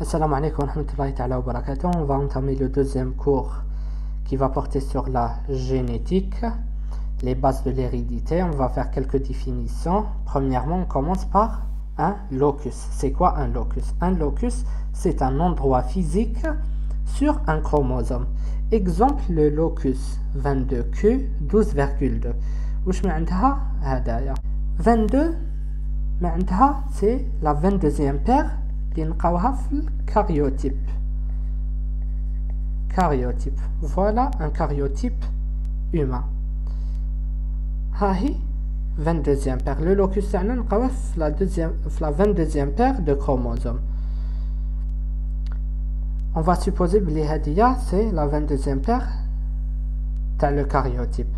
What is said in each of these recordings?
Assalamu alaikum wa rahmatullahi ta'ala wa barakatuh. On va entamer le deuxième cours qui va porter sur la génétique, les bases de l'hérédité. On va faire quelques définitions. Premièrement, on commence par un locus. C'est quoi un locus? Un locus, c'est un endroit physique sur un chromosome. Exemple, le locus 22Q 12,2. وش معناتها هدايا 22 معناتها c'est la 22e paire اللي نلقاوها في الكاريوتيب. كاريوتيب voilà un cariotype humain. ها هي 22e paire. Le locus تاعنا نلقاوه في la 22e paire de chromosomes. On va supposer بلي هادية c'est la 22e paire تاع le cariotype.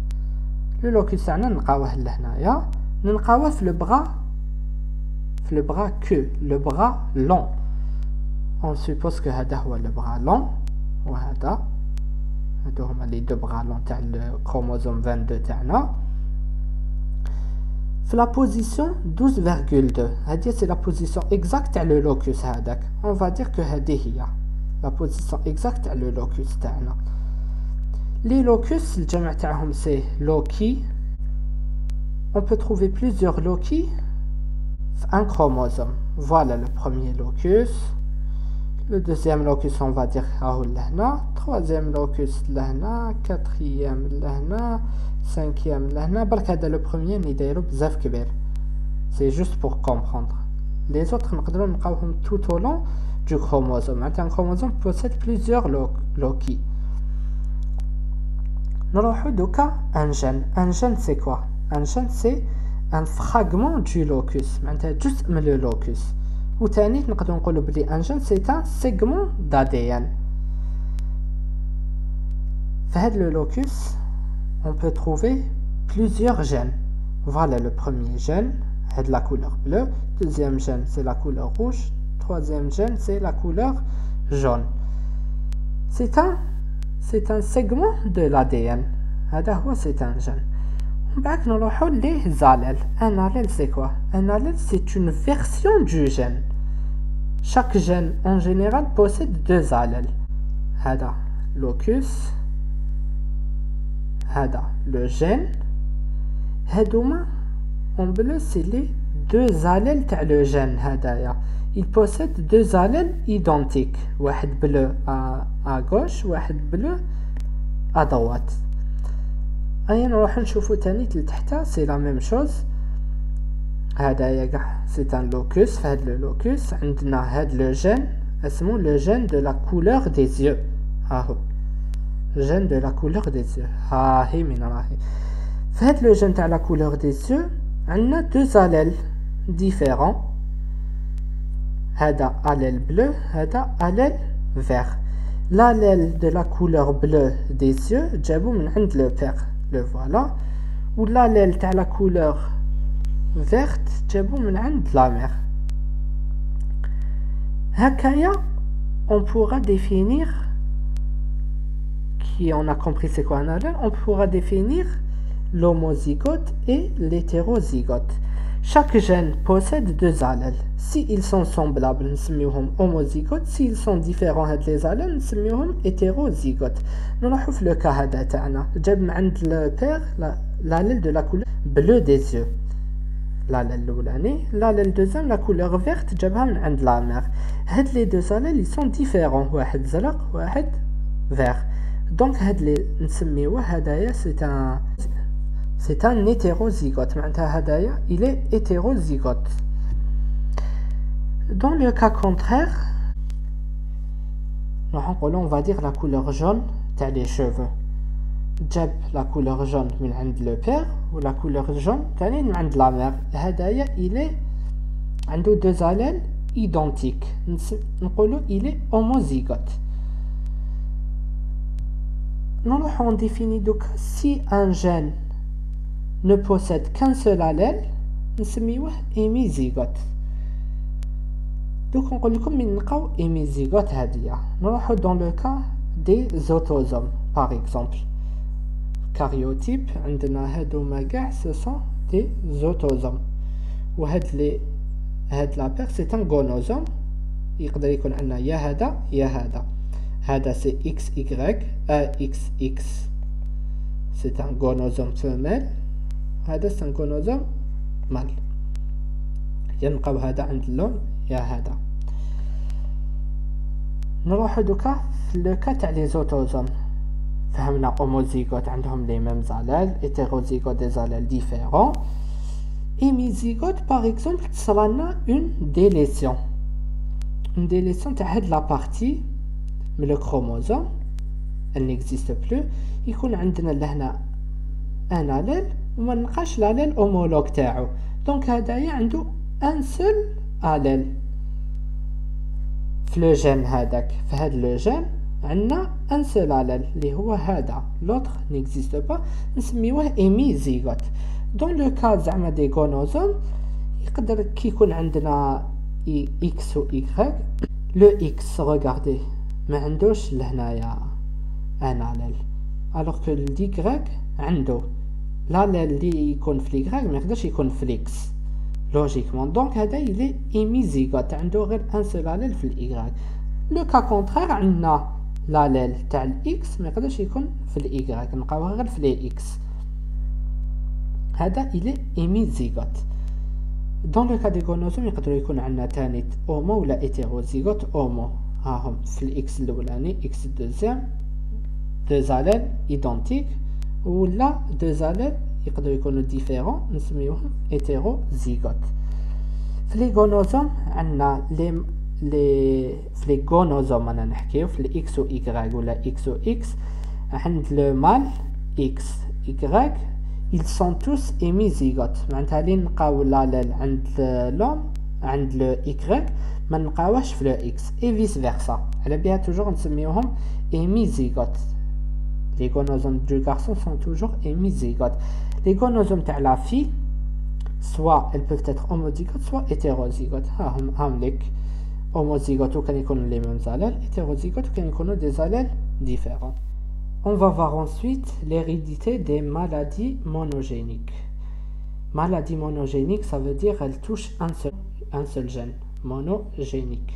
Le locus تاعنا نلقاوه لهنايا، نلقاوه في le bras Q, le bras long. On suppose que هذا هو le bras long وهذا هادو هما les deux bras longs تاع le chromosome 22 تاعنا. في la position 12,2 هادي c'est la position exacte تاع le locus هذاك. On va dire que هذه هي la position exacte تاع le locus تاعنا. Les locus الجمع تاعهم c'est loci. On peut trouver plusieurs loci un chromosome. Voilà le premier locus. Le deuxième locus, on va dire là. Troisième locus là. Quatrième là. Cinquième là. Le premier, c'est juste pour comprendre. Les autres, nous tout au long du chromosome. Un chromosome possède plusieurs loci. Nous avons un gène. Un gène, c'est quoi? Un gène, c'est un fragment du locus, معناتها جزء من le locus. وثاني نقدروا نقولوا بلي un gène c'est un segment d'ADN. في هذا le locus on peut trouver plusieurs gènes. Voilà le premier gène, c'est la couleur bleue. Deuxième gène c'est la couleur rouge. Troisième gène c'est la couleur jaune. C'est un segment de l'ADN. هذا هو c'est un gène. بعد نروحو ليه allèles. Un allèle c'est quoi? Un allèle c'est une version du gène. Chaque gène en général possède deux allèles. هذا locus, هذا le gène. هادوما en bleu c'est les deux allèles تاع le gène هذايا. Il possède deux allèles identiques. واحد bleu à gauche, واحد bleu à droite. أي نروح نشوفو تاني لتحتا c'est la même chose. هذايا كاع c'est un locus. في هاد le locus عندنا هاد le gène اسمو le gène de la couleur des yeux. هاهو gène de la couleur des yeux. هاهي من راهي. في هاد le gène تاع la couleur des yeux عندنا deux allèles différents. هذا allèle bleu, هذا allèle vert. L'allèle de la couleur bleue des yeux جابو من عند le père. Le voilà. Ou l'allèle تاع la couleur verte جابو من عند la mère. هكايا on pourra définir, qui on a compris c'est quoi un allèle, on pourra définir l'homozygote et l'hétérozygote. Chaque gène possède deux allèles. S'ils sont semblables, نسميوهم homozygotes. S'ils sont différents هاد les allèles, نسميوهم hétérozygotes. نروحو في le cas هذا تاعنا. جاب من عند le père l'allèle de la couleur bleue des yeux. L'allèle الأولاني. L'allèle deuxième, la couleur verte, جابها من عند la mère. هاد les deux allèles, ils sont différents. واحد زرق, واحد vert. Donc هاد les نسميوه هدايا c'est un hétérozygote. معناتها هدايا il est hétérozygote. Dans le cas contraire, on va dire la couleur jaune تاع les cheveux. جاب la couleur jaune من عند le père ou la couleur jaune تاني من عند la mère. هدايا il est عنده deux allèles identiques. نقولوا il est homozygote. on définit donc si un gène ne possède qu'un seul allèle نسميوه hémizygote. Donc on connaît من نلقاو hémizygote هادية. نروحو dans le cas des autosomes par exemple. Cariotype عندنا هادوما كاع ce sont des autosomes. وهاد la paire c'est un gonosome. يقدر يكون عندنا يا هذا يا هذا. هذا سي اكس ايكغيك اكس اكس سي ان غونوزوم فيميل، هذا سي ان غونوزوم مال. ينبقاو هذا عند اللون يا هذا. نروحو دوكا في لو كا تاع لي زوتوزوم. فهمنا اوموزيغوت عندهم لي ميم زالال، هيتيروزيغوت دي زالال ديفيرون. hémizygote par exemple تصرالنا une délétion تاع هاد لا بارتي من لو كروموزوم elle n'existe plus، يكون عندنا لهنا ان اليل وما نلقاش الاليل اومولوج تاعو، دونك هدايا عنده ان سول اليل في لو جين هذاك. في هاد لو جين عندنا ان سول اليل اللي هو هذا، لوطر n'existe pas، نسميوه hémizygote. دون لو كا زعما دي غونوزوم يقدر كي يكون عندنا اكس و ايكغيك، لو اكس ريغاردي ما عندوش لهنايا ان اليل، الوغ كو ليكغيك عنده الاليل اللي يكون في ليكغيك ما يقدرش يكون في ليكس لوجيكمون، دونك هذا يلي ايميزيغوت عنده غير ان سول اليل في الايكغيك. لو كا كونترير عندنا الاليل تاع الاكس ما يقدرش يكون في الايكغيك، نلقاوه غير في لي اكس، هذا إلي hémizygote. دون لو كا دي غونوزوم يقدروا يكون عندنا تاني اومو ولا هيتيروزيغوت اومو، هاهم في الاكس الاولاني اكس دوزيام دو زاليل ايدونتيك، ولا دو زاليل يقدروا يكونوا ديفيرون نسميوهم هيتيروزيغوت. في لي غونوزوم عندنا في لي غونوزوم انا نحكيو في الاكس و ايكغيك ولا اكس و اكس، عند لو مال اكس ايكغيك ils sont tous hémizygotes، معناتها لي نلقاو الاليل عند لوم عند لو ايكغيك ما نلقاوهش في لو اكس اي فيس فيرسا، على بها توجور نسميوهم hémizygotes. لي غونوزوم دو غارسون سون توجور hémizygotes. لي غونوزوم تاع لا في سوا elles peuvent être homozygotes soit hétérozygotes، هاهم ليك homozygotes وكان يكونوا لي ميم زالال، hétérozygotes وكان يكونوا دي زالال ديفيرون. On va voir ensuite l'hérédité des maladies monogéniques. Maladie monogénique, ça veut dire qu'elle touche un seul gène, monogénique.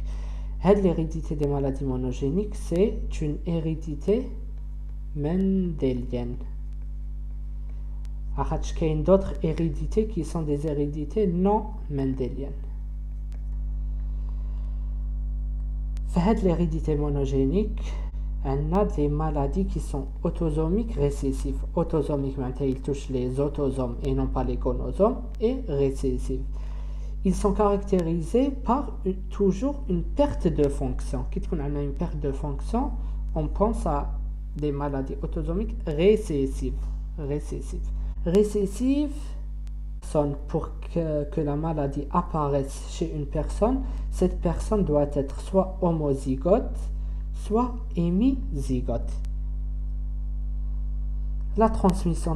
L'hérédité des maladies monogéniques, c'est une hérédité mendélienne. Il y a d'autres hérédités qui sont des hérédités non mendéliennes. L'hérédité monogénique, on a des maladies qui sont autosomiques récessives. Autosomiques, maintenant, ils touchent les autosomes et non pas les chromosomes, et récessives. Ils sont caractérisés par toujours une perte de fonction. Quand on a une perte de fonction, on pense à des maladies autosomiques récessives. Récessives sont pour que la maladie apparaisse chez une personne, cette personne doit être soit homozygote, soit hémizygote. La transmission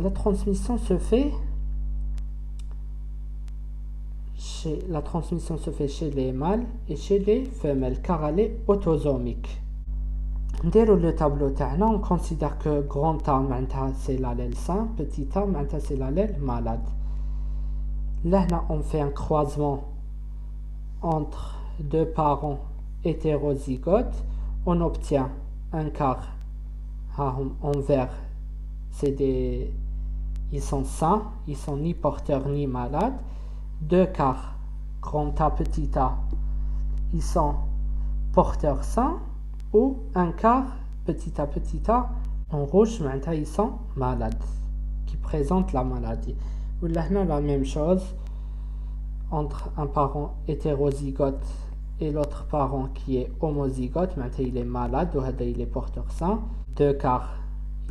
se fait chez les mâles et chez les femelles car elle est autosomique. Dès le tableau تاعنا on considère que grand A c'est l'allèle sain, petit A c'est l'allèle malade. Là on fait un croisement entre deux parents hétérozygotes, on obtient un quart en vert, ils sont sains, ils sont ni porteurs ni malades. Deux quarts, grand A, petit A, ils sont porteurs sains, ou un quart, petit A, en rouge, maintenant ils sont malades, qui présentent la maladie. Ou là, la même chose entre un parent hétérozygote et l'autre parent qui est homozygote, maintenant il est malade, ou il est porteur sain. Deux quarts,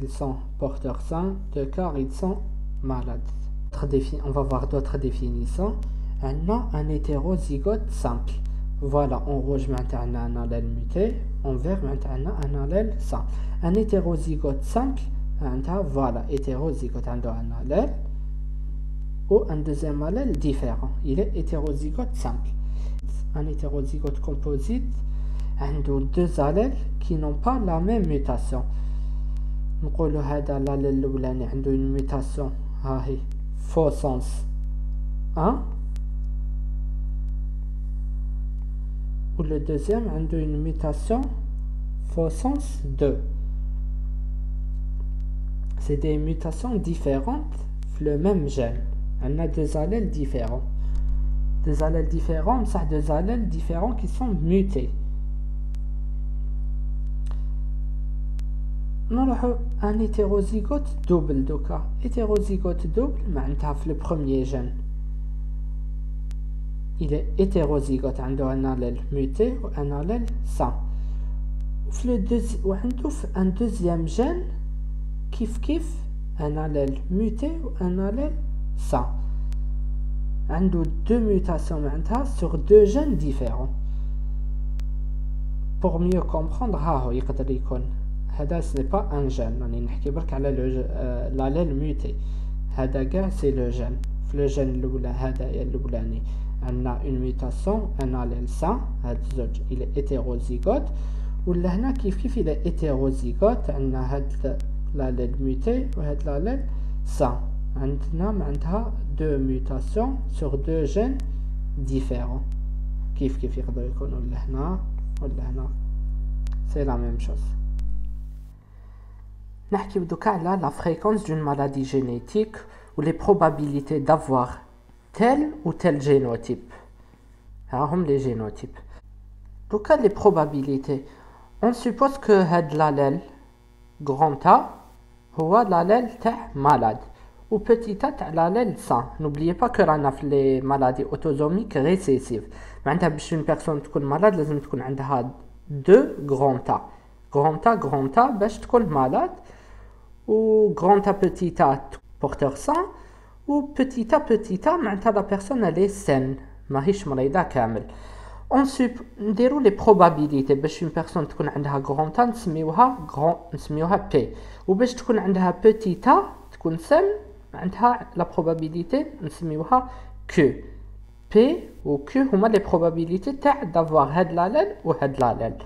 ils sont porteurs sains, deux quarts, ils sont malades. On va voir d'autres définitions. Un hétérozygote simple. Voilà, en rouge maintenant un allèle muté, en vert maintenant un allèle sain. Un hétérozygote simple, voilà, hétérozygote un allèle ou un deuxième allèle différent. Il est hétérozygote simple. Un hétérozygote composite a deux allèles qui n'ont pas la même mutation. نقول هذا الاليل الاولاني عنده une mutation هاهي faux sens 1 ou le deuxième a une mutation faux-sens 2. C'est des mutations différentes le même gène. On a deux allèles différents. Deux allèles différents, ça deux allèles différents qui sont mutés. نروحوا un hétérozygote double دوكا. Hétérozygote double معناتها في le premier gène. Il est hétérozygote, عنده un allèle muté ou un allèle sain. وعنده un deuxième gène كيف un allèle muté ou un allèle sain. عنده deux mutations معناتها sur deux gènes différents. Pour mieux comprendre ها هو يقدر يكون هذا ce n'est pas un gène راني نحكي برك على l'allèle muté. هذا كاع c'est le gène. في le gène الاولى هذايا الاولاني عندنا une mutation un allèle sain. هذا الزوج il est hétérozygote. ولا هنا كيف il est hétérozygote عندنا هذا l'allèle muté وهذا l'allèle sain. عندنا معناتها deux mutations sur deux gènes différents. كيف يقدروا يكونوا لهنا ولا هنا. C'est la même chose. نحكي دوكا على la fréquence d'une maladie génétique ou les probabilités d'avoir tel ou tel génotype. هاهم les génotypes. دوكا les probabilités. On suppose que هاد l'allèle grand A هو l'allèle تاع malade ou petit a تاع l'allèle sain. N'oubliez pas que رانا في les maladies autosomiques récessives. معناتها باش une personne تكون malade لازم تكون عندها deux grand A. Grand A باش تكون malade ou grand A petit a porteur sain ou petit a معناتها la personne elle est saine ماهيش مريضة كامل. نديرو les probabilités باش une personne تكون عندها grand A نسميوها P وباش تكون عندها petit a تكون saine معناتها la probabilité نسميوها Q. P و Q هما les probabilités تاع d'avoir هاد l'allèle و هاد l'allèle.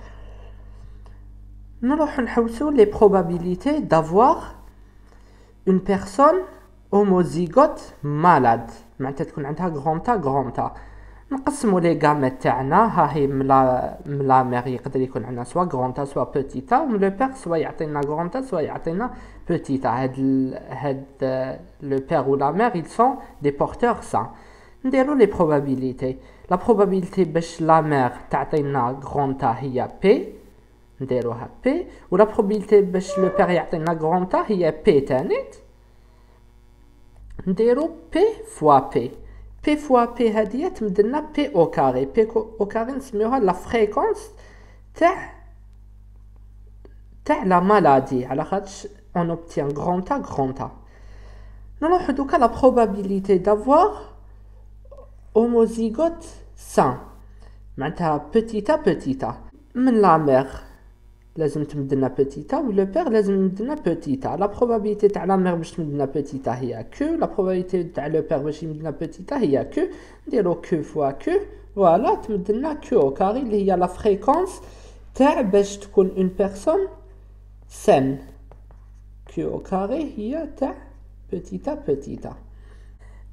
نروح نحوسو les probabilités d'avoir une personne homozygote malade معناتها تكون عندها grand A. نقسمو لي غامات تاعنا. ها هي ملا مير يقدر يكون عندنا سوا grand A سوا petit a و لو بير سوا يعطينا grand A سوا يعطينا petit a. هاد le père ou la mère ils sont des porteurs sains. نديرو les probabilités. La probabilité باش la mère تعطينا grand A هي P نديروها P و la probabilité باش le père يعطينا grand A هي P تانيت نديرو P fois P. P fois P هادية تمدلنا P au carré. P au carré نسميوها la fréquence تاع la maladie على خاطش on obtient grand A. نروحو دوكا la probabilité d'avoir homozygote sain معناتها petit a من la mère لازم تمدلنا petit a و le père لازم يمدلنا petit a. la probabilité تاع la mère باش تمدلنا petit a هي Q. la probabilité تاع le père باش يمدلنا petit a هي Q. نديرو Q fois Q فوالا تمدلنا Q au carré اللي هي la fréquence تاع باش تكون une personne saine. Q au carré هي تاع petit a.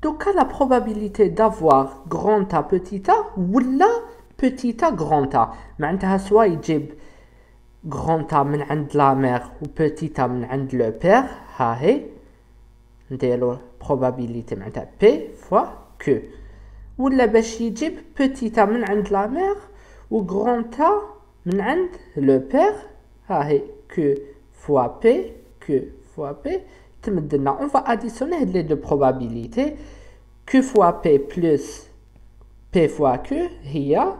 دوكا la probabilité d'avoir grand A petit a ولا petit a grand A معناتها سوا يجيب grand A من عند la mère و petit a من عند le père. ها هي نديرو probabilité معناتها P fois Q. ولا باش يجيب petit a من عند la mère و grand A من عند le père. ها هي Q fois P تمدلنا. on va additionner les deux probabilités. Q fois P plus P fois Q هي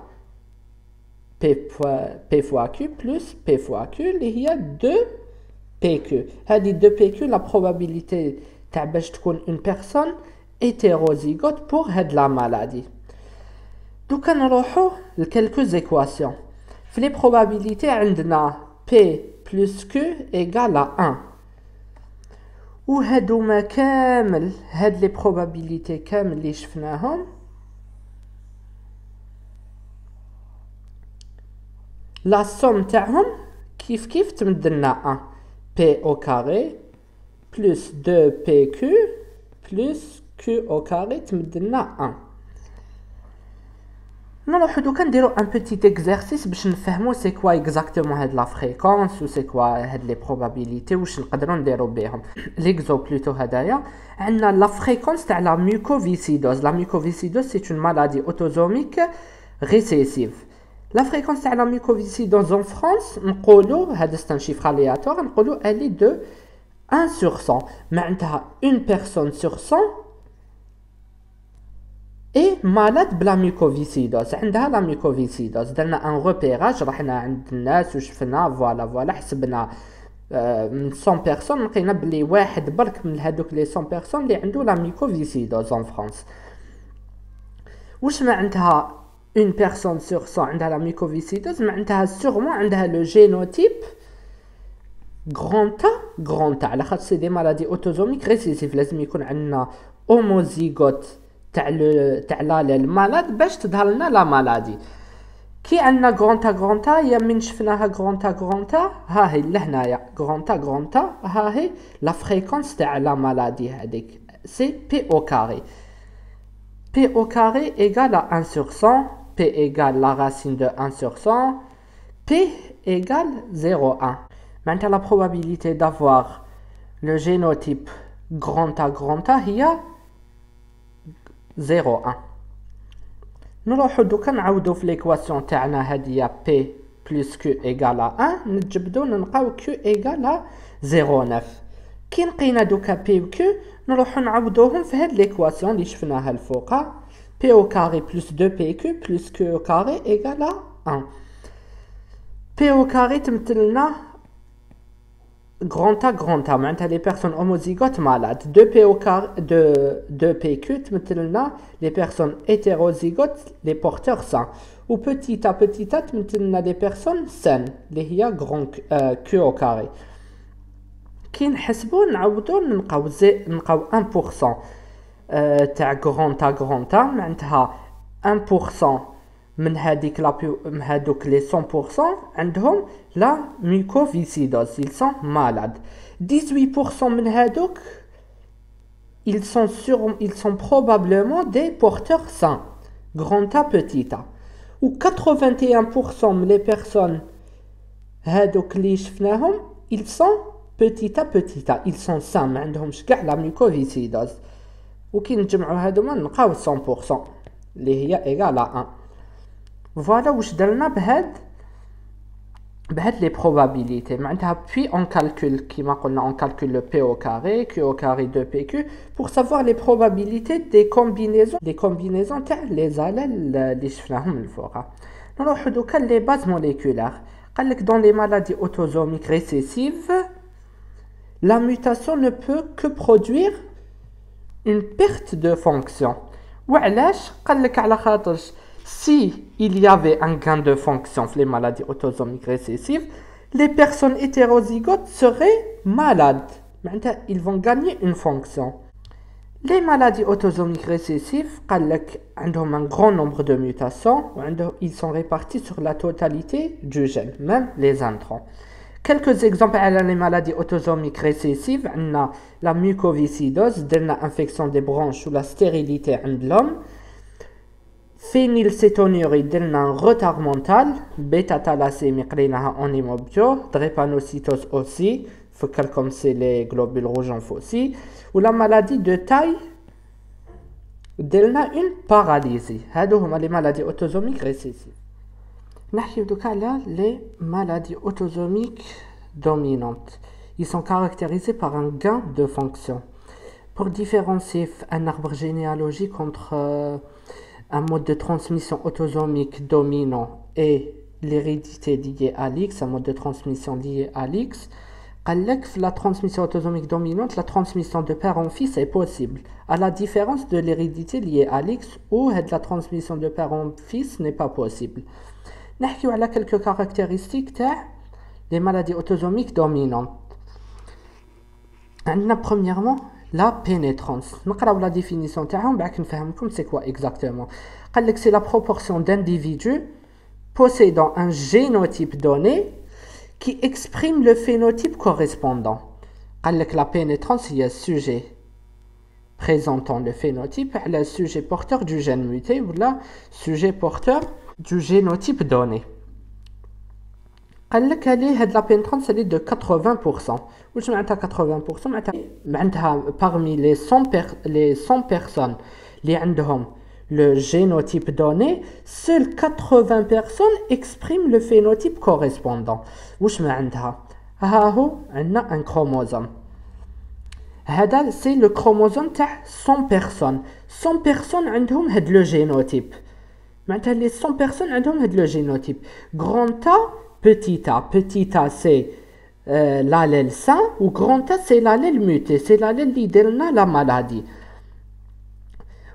P fois Q plus P fois Q اللي هي 2PQ. هذه 2PQ la probabilité تاع باش تكون une personne hétérozygote pour هاد la maladie. دوكا نروحو لكالكوز équations. في les probabilités عندنا P plus Q égale à 1 وهادوما كامل هاد لي probabilités كامل اللي شفناهم لا somme تاعهم كيف تمدلنا 1 P au carré plus 2PQ plus Q au carré تمدلنا 1. نروحو دوكا نديرو ان بوتيت اكزرسيس باش نفهمو سي كوا اكزاكتومون هاد لا فريكونس و سي كوا هاد لي بروبابيليتي واش نقدروا نديرو بهم. ليكزو بلوتو هدايا عندنا لا فريكونس تاع لا ميوكوفيسيدوز. لا ميوكوفيسيدوز سي اون مالادي اوتوزوميك ريسيسيف. لا فريكونس تاع لا ميوكوفيسيدوز en France نقولوا هذا c'est un chiffre aléatoire نقولوا elle est de 1 sur 100 معناتها une personne sur 100 et malade بلا ميوكوفيسيدوز عندها لا ميوكوفيسيدوز. درنا ان روبيراج رحنا عند الناس وشفنا فوالا حسبنا من 100 بيرسون لقينا بلي واحد برك من هذوك لي 100 بيرسون اللي عنده لا ميوكوفيسيدوز en France. واش معناتها une personne sur 100 عندها la mucoviscidose معناتها sûrement عندها le génotype grand A على خاطر سي دي مالادي اوتوزوميك ريسيسيف لازم يكون عندنا اوموزيغوت تاع الاليل مالاد باش تظهر لنا لا مالادي. كي عندنا grand A يا من شفناها grand A ها هي لهنايا grand A ها هي لا فريكونس تاع لا مالادي هذيك سي بي او كاري. P au carré égale à 1 sur 100, P égale la racine de 1 sur 100, P égale 0,1. Maintenant, la probabilité d'avoir le génotype grand A, il y a 0,1. Nous allons faire l'équation de P plus Q égale à 1, nous allons Q égale à 0,9. كي لقينا دوكا بي و كيو نروحو نعوضوهم في هاد ليكواسيون اللي شفناها الفوقا بي او كاري بلس 2 بي كيو بلس كيو او كاري ايغال 1. بي او كاري تمثلنا غران تا معناتها لي بيرسون هوموزيغوت مالاد. 2 بي او كاري 2 بي كيو تمثلنا لي بيرسون هيتيروزيغوت لي بورتور سان و بوتيتا تمثلنا لي بيرسون سان اللي هي غران كيو او كاري. كي نحسبو نعوضو نلقاو 1% تاع غران تا معناتها 1% من هذيك هذوك لي 100% عندهم لا ميوكوفيسيدوز ils sont malades. 18% من هذوك ils sont probablement des porteurs sains grand A petit A. و 81% من les personnes هذوك اللي شفناهم ils sont petit A ils sont sains ما عندهمش كاع لا ميوكوفيسيدوز. وكي نجمعوا هادوما نلقاو 100% اللي هي ايغال 1. فوالا واش درنا بهاد لي probabilités معناتها puis on calcule كيما قلنا on calcule le P au carré Q au carré 2PQ pour savoir les probabilités des combinaisons تاع les allèles اللي شفناهم من الفوق. نروحو دوكا لي باز موليكولار. قالك dans les maladies autosomiques récessives la mutation ne peut que produire une perte de fonction. وعلاش قالك على خاطرش si il y avait un gain de fonction dans les maladies autosomiques récessives, les personnes hétérozygotes seraient malades. Maintenant, ils vont gagner une fonction. Les maladies autosomiques récessives, ont un grand nombre de mutations, ils sont répartis sur la totalité du gène, même les introns. Quelques exemples à les maladies autosomiques récessives, on a la mucoviscidose, l'infection des bronches ou la stérilité de l'homme. Phénylcétonurie d'un retard mental, bêta-thalassémie قريناها en hémobio, drépanocytose aussi, comme c'est les globules rouges en faucille, ou la maladie de taille, دلنا une paralysie. هادو هما les maladies autosomiques récessives. نحكي دوكا على les maladies autosomiques dominantes. Ils sont caractérisés par un gain de fonction. Pour différencier un arbre généalogique entre un mode de transmission autosomique dominant et l'hérédité liée à l'X, un mode de transmission lié à l'X, la transmission autosomique dominante, la transmission de père en fils est possible, à la différence de l'hérédité liée à l'X où la transmission de père en fils n'est pas possible. نحكي على quelques caractéristiques تاع les maladies autosomiques dominantes. عندنا premièrement la pénétrance. نقراو la définition تاعهم بعد نفهمكم c'est quoi exactement. قال لك c'est la proportion d'individus possédant un génotype donné qui exprime le phénotype correspondant. قال لك la pénétrance هي sujet présentant le phénotype على sujet porteur du gène muté ou la sujet porteur du génotype donné. قال لك هاد لا pénétrance elle est de 80%. واش معناتها 80%؟ معناتها parmi les 100 personnes اللي عندهم le génotype donné, seules 80 personnes expriment le phénotype correspondant. واش معناتها؟ ها هو عندنا un chromosome. هذا c'est le chromosome تاع 100 personnes. 100 personnes عندهم هاد le génotype. معناتها les 100 personnes عندهم هاد le génotype. Grand A, petit a. Petit a c'est l'allèle sain ou grand A c'est l'allèle muté. C'est l'allèle اللي يدير لنا la maladie.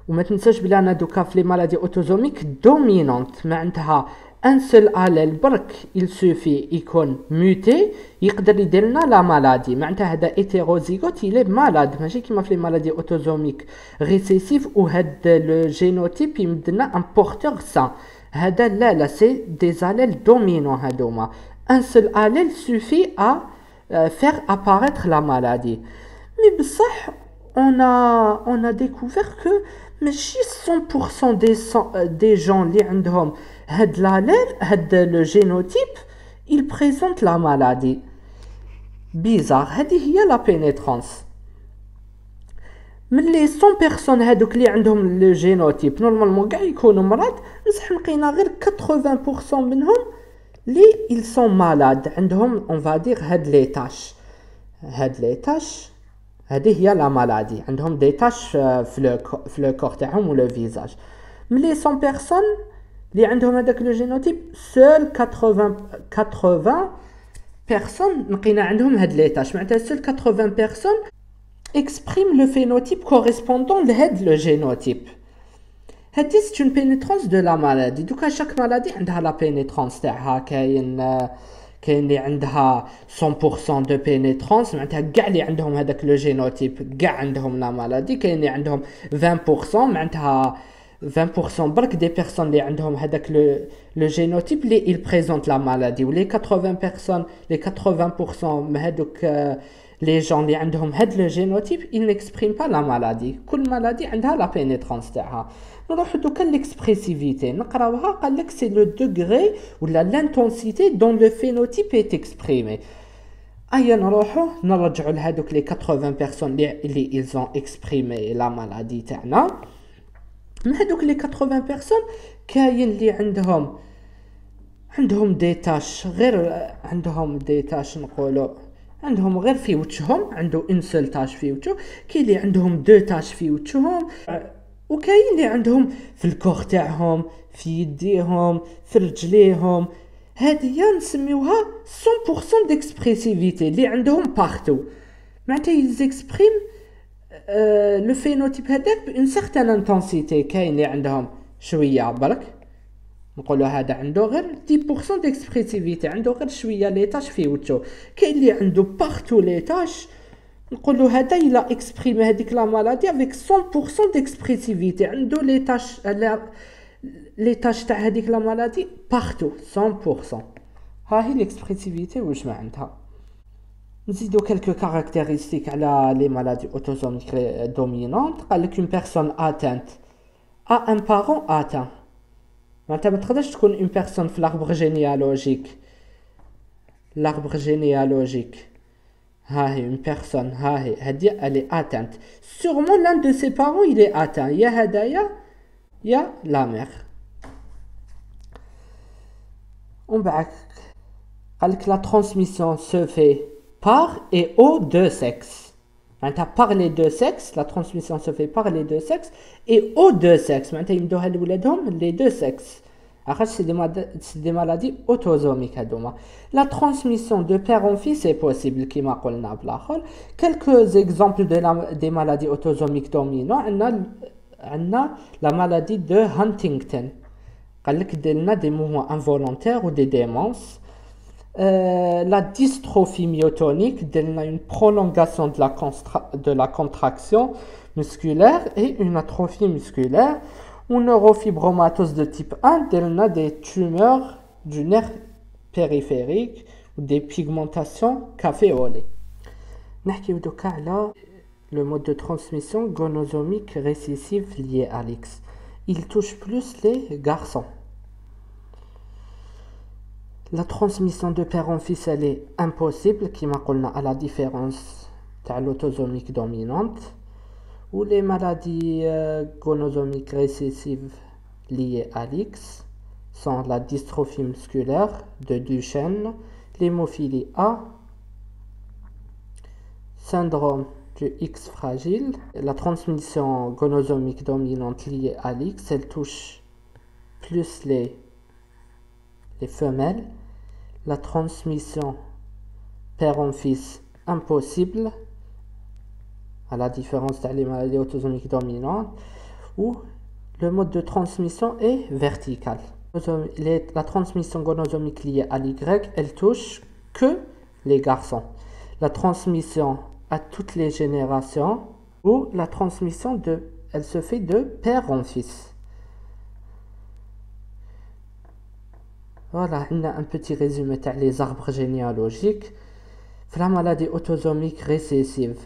وما تنساش بلي انا دوكا في لي مالادي اوتوزوميك دومينونت معناتها ان سول اليل برك il suffit يكون موتي يقدر يدير لنا لا مالادي. معناتها هذا ايتيروزيغوت يلي مالاد ماشي كيما في لي مالادي اوتوزوميك ريسيسيف وهاد لو جينوتيب يمدنا ان بورتور سان. هذا لا سي دي اليل دومينون هادوما. ان سول اليل suffit à faire apparaître la maladie. مي بصح on a découvert que ماشي 100% des gens اللي عندهم هاد l'allèle هاد le génotype ils présentent la maladie. bizarre. هذه هي la pénétrance. من les 100 personnes هادوك اللي عندهم le génotype نورمالمون كاع يكونوا مرض بصح لقينا غير 80% منهم اللي ils sont malades عندهم on va dire هاد les tâches. هاد les tâches هذه هي لا مالادي عندهم دي تاش في لو كور تاعهم ولا فيزاج. من لي 100 بيرسون اللي عندهم هذاك لو جينوتيب سول 80 بيرسون لقينا عندهم هاد لي تاش. معناتها سول 80 بيرسون اكسبريم لو فينوتيب كوريسبوندون لهاد لو جينوتيب. هادي سي اون بينيترونس دو لا مالادي. دوكا شاك مالادي عندها لا بينيترونس تاعها. كاين اللي عندها 100% دو بينيترونس معناتها كاع اللي عندهم هذاك لو جينوتيب كاع عندهم لا مالادي. كاين اللي عندهم 20% معناتها 20% برك دي بيرسون اللي عندهم هذاك لو جينوتيب اللي il présente la maladie. ولي 80 بيرسون لي 80% من هذوك لي جون اللي عندهم هاد لو جينوتيب il n'exprime pas la maladie. كل مالادي عندها لا بينيترونس تاعها. نروح دوكا ليكسبريسيفيتي نقراوها. قال لك سي لو دوغري ولا لانتونسيتي دون لو فينوتيب ايت اكسبريمي. ايا نروحو نرجعوا لهادوك لي 80 بيرسون اللي ils ont exprimé la maladie تاعنا. من هادوك لي 80 بيرسون كاين اللي عندهم دي تاش غير عندهم دي تاش نقولوا عندهم غير في وجههم عنده ان سول تاش في وجهه. كاين اللي عندهم دو تاش في وجههم وكاين اللي عندهم في الكوخ تاعهم في يديهم في رجليهم. هذه نسميوها 100% ديكسبريسيفيتي اللي عندهم بارتو. معناتها يزيكسبريم لو فينوتيب هذاك بان سيغتان انتونسيتي. كاين اللي عندهم شويه برك نقولوا هذا عنده غير 10% ديكسبريسيفيتي عنده غير شويه لي تاش في وجهه. كاين اللي عنده بارتو لي تاش نقولوا هذا إلا إكسبريمي هذيك لا مالادي افيك 100% ديكسبريسيفيتي عنده لي تاش تاع هذيك لا مالادي بارتو 100%. ها هي ليكسبريسيفيتي واش معناتها. نزيدو كالكو كاركتيرستيك على لي مالادي اوتوزوميك دومينونت. قال لك اون بيرسون اتانت ا ان بارون اتان. معناتها ما تقدرش تكون اون بيرسون في لاربر جينيالوجيك. ها هي une personne ها هي هادي elle est atteinte. Sûrement l'un de ses parents il est atteint. يا هدايا يا la mère. On بعد قال لك la transmission se fait par et aux deux sexes. معناتها par les deux sexes la transmission se fait par les deux sexes et aux deux sexes. معناتها يمدوها لولادهم les deux sexes. C'est des maladies autosomiques. La transmission de père en fils est possible. Quelques exemples des maladies autosomiques dominantes. On a la maladie de Huntington. Des mouvements involontaires ou des démences. La dystrophie myotonique. Une prolongation de la contraction musculaire et une atrophie musculaire. Ou neurofibromatose de type 1, on a des tumeurs du nerf périphérique ou des pigmentations caféolées. نحكيو دوكا على le mode de transmission gonosomique récessif lié à l'X. Il touche plus les garçons. La transmission de père en fils, elle est impossible, qui m'a dit à la différence de l'autosomique dominante. Ou les maladies gonosomiques récessives liées à l'X sont la dystrophie musculaire de Duchenne, l'hémophilie A, syndrome du X fragile. La transmission gonosomique dominante liée à l'X, elle touche plus les femelles. La transmission père en fils, impossible, à la différence des maladies autosomiques dominantes, où le mode de transmission est vertical. La transmission gonosomique liée à l'Y, elle touche que les garçons. La transmission à toutes les générations, ou la transmission elle se fait de père en fils. Voilà, on a un petit résumé des arbres généalogiques. La maladie autosomique récessive,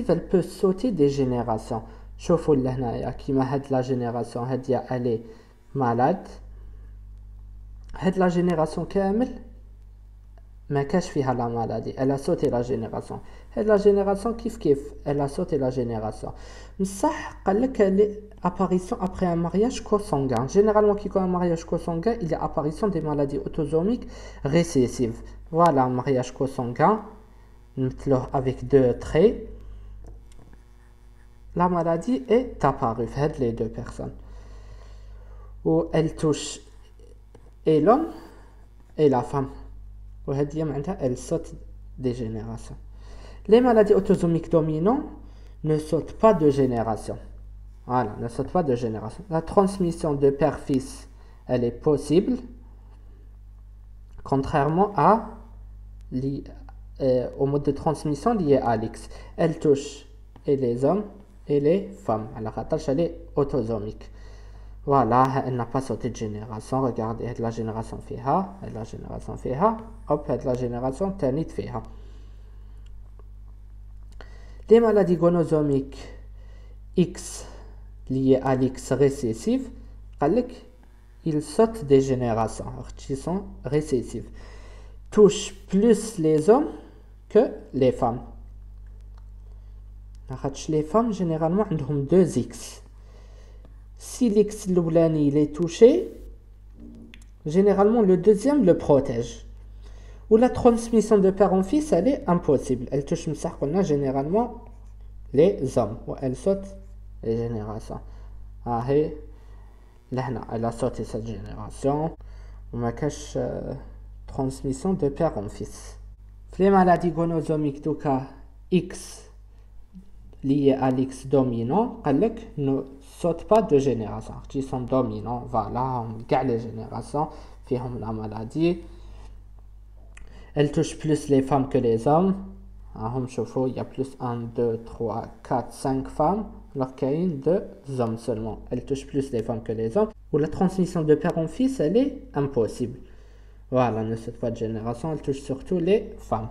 elle peut sauter des générations. شوفوا لهنايا كيما هاد لا جينيراسيون هادية elle est malade. هاد لا جينيراسيون كامل ما كاش فيها لا مالادي. Elle a sauté la génération. هاد لا جينيراسيون كيف elle a sauté la génération. بصح قال لك apparition après un mariage co-sanguin. Généralement qui a un mariage co-sanguin, il y a apparition des maladies autosomiques récessives. Voilà un mariage co-sanguin avec deux traits. La maladie est apparue, les deux personnes. Où elle touche et l'homme et la femme. Où elle saute des générations. Les maladies autosomiques dominantes ne sautent pas de génération. Voilà, ne sautent pas de génération. La transmission de père-fils, elle est possible, contrairement au mode de transmission lié à l'X. Elle touche et les hommes et les femmes. Alors, elle est autosomique. Voilà, elle n'a pas sauté de génération. Regardez, la génération fiha, la génération fiha, hop, la génération tanit fiha. Les maladies gonosomiques X liées à l'X récessive, ils sautent des générations, qui sont récessives. Touchent plus les hommes que les femmes. Les femmes, généralement, ont deux X. Si l'X il est touché, généralement, le deuxième le protège. Ou la transmission de père en fils, elle est impossible. Elle touche généralement les hommes. Ou elle saute les générations. Elle a sauté cette génération. On a cache transmission de père en fils. Les maladies gonosomiques du cas X liées à l'X dominant, ne sautent pas de génération. Ils sont dominants. Voilà, on garde les générations. Fihom la maladie. Elle touche plus les femmes que les hommes. Il y a plus 1, 2, 3, 4, 5 femmes. Alors qu'il y a 2 hommes seulement. Elle touche plus les femmes que les hommes. Ou la transmission de père en fils, elle est impossible. Voilà, ne saute pas de génération. Elle touche surtout les femmes.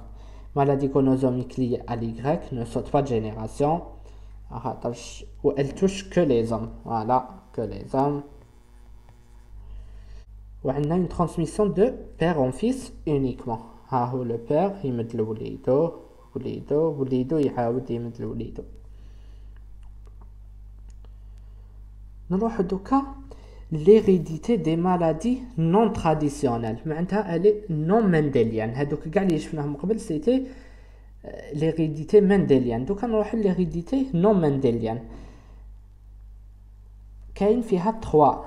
Maladie gonosomique liée à l'Y ne saute pas de génération. Ou elle touche que les hommes. Voilà, que les hommes. Ou on a une transmission de père en fils uniquement. Le père يمد لوليدو وليدو يعاود يمد لوليدو. نروح دوكا l'hérédité des maladies non traditionnelles. معناتها elle est non mendélienne. هذوك كاع اللي شفناهم قبل c'était l'hérédité mendélienne. دوكا نروح l'hérédité non mendélienne. كاين فيها 3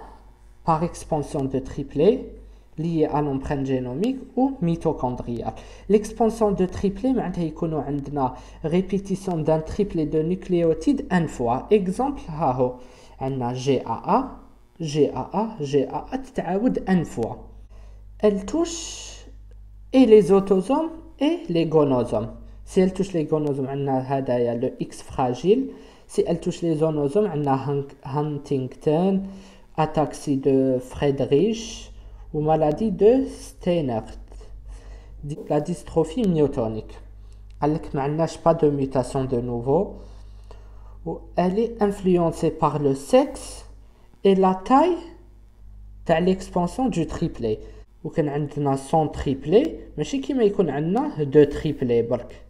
par expansion de triplet lié à l'empreinte génomique ou mitochondriale. L'expansion de triplet, معناتها يكونوا عندنا répétition d'un triplet de nucléotides une fois. Exemple, هاهو عندنا GAA تتعاود une fois. Elle touche et les autosomes et les gonosomes. Si elle touche les gonosomes, عندنا هذايا le X fragile. Si elle touche les gonosomes, عندنا Huntington, ataxie de Friedreich ou maladie de Steiner, la dystrophie myotonique. Elle n'a pas de mutation de nouveau. Elle est influencée par le sexe et la taille de l'expansion du triplet. وكان عندنا 100 تريبلي ماشي كيما يكون عندنا 2 تريبلي برك.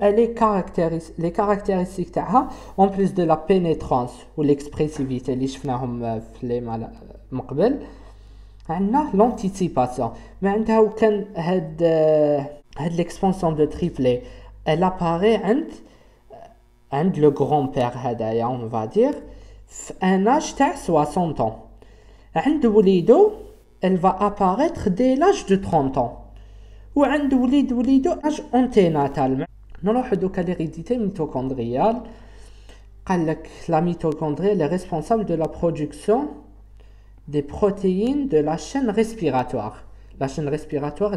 les caractéristiques تاعها en plus de la pénétrance ou l'expressivité اللي شفناهم في لي مقبل عندنا l'anticipation. معناتها وكان هاد l'expansion de triplet elle apparaît عند le grand-père هدايا on va dire في un âge تاع 60 ans. عند وليدو elle va apparaître dès l'âge de 30 ans. وعند وليدو âge anténatal. نروحو دوكا l'hérédité mitochondriale. قالك la mitochondrie elle est responsable de la production des protéines de la chaîne respiratoire. La chaîne respiratoire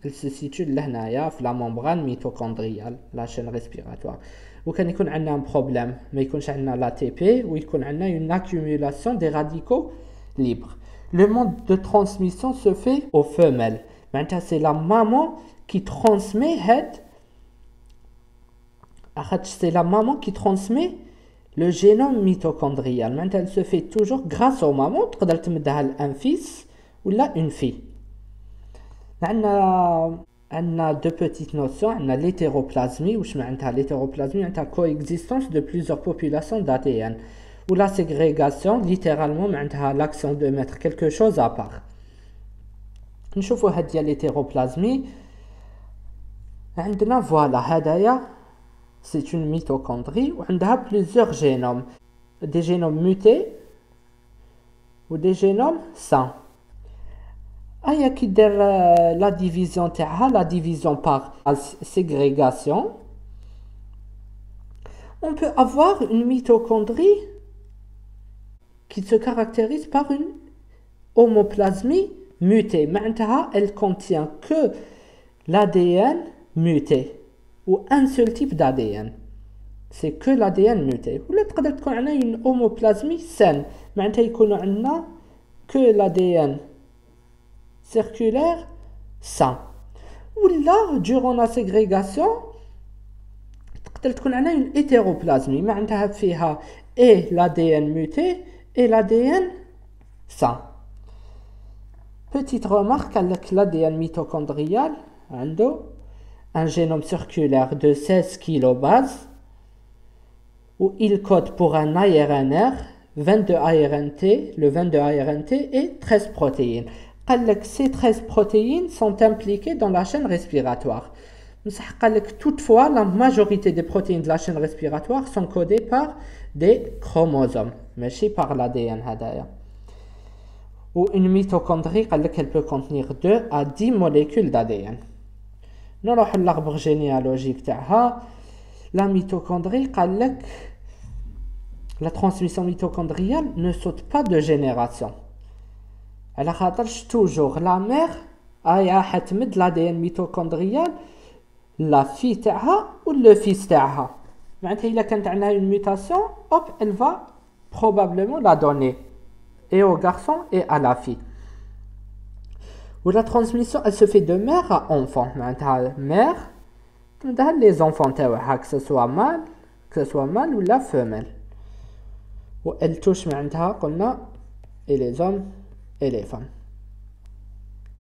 elle se situe لهنايا في la membrane mitochondriale, la chaîne respiratoire. وكان يكون عندنا un problème ما يكونش عندنا l'ATP ويكون عندنا une accumulation des radicaux libres. Le mode de transmission se fait aux femelles. معناتها c'est la maman qui transmet c'est la maman qui transmet le génome mitochondrial. Maintenant, elle se fait toujours grâce aux mamans. تقدر تمدها un fils ou là une fille. On a deux petites notions. On a l'hétéroplasmie. Ou l'hétéroplasmie, c'est la coexistence de plusieurs populations d'ADN. Ou la ségrégation, littéralement, c'est l'action de mettre quelque chose à part. نشوفوا هاد ديال l'hétéroplasmie. عندنا voilà هدايا c'est une mitochondrie où on a plusieurs génomes, des génomes mutés ou des génomes sains. Il y a la division par ségrégation. On peut avoir une mitochondrie qui se caractérise par une homoplasmie mutée. Maintenant, elle contient que l'ADN muté. Ou un seul type d'ADN. C'est que l'ADN muté. Ou là, تقدر تكون عندنا une homoplasmie saine. معناتها يكون عندنا que l'ADN circulaire sain. Ou là, durant la ségrégation, تقدر تكون عندنا une hétéroplasmie. معناتها فيها et l'ADN muté et l'ADN sain. Petite remarque avec l'ADN mitochondrial, عنده un génome circulaire de 16 kilobases où il code pour un ARNR, 22 ARNT, le 22 ARNT et 13 protéines. Ces 13 protéines sont impliquées dans la chaîne respiratoire. Toutefois, la majorité des protéines de la chaîne respiratoire sont codées par des chromosomes, mais par l'ADN. Ou une mitochondrie, elle peut contenir 2 à 10 molécules d'ADN. نروح l'arbre généalogique تاعها. La mitochondrie قالك la transmission mitochondriale ne saute pas de génération. على خاطرش toujours la mère حتمد l'ADN mitochondrial la fille تاعها ou le fils تاعها. معناتها إلا كانت عندها une mutation, hop, elle va probablement la donner et au garçon et à la fille. Où la transmission elle se fait de mère à enfant. Mère, les enfants, que ce soit mâle ou la femelle. Où elle touche et les hommes et les femmes.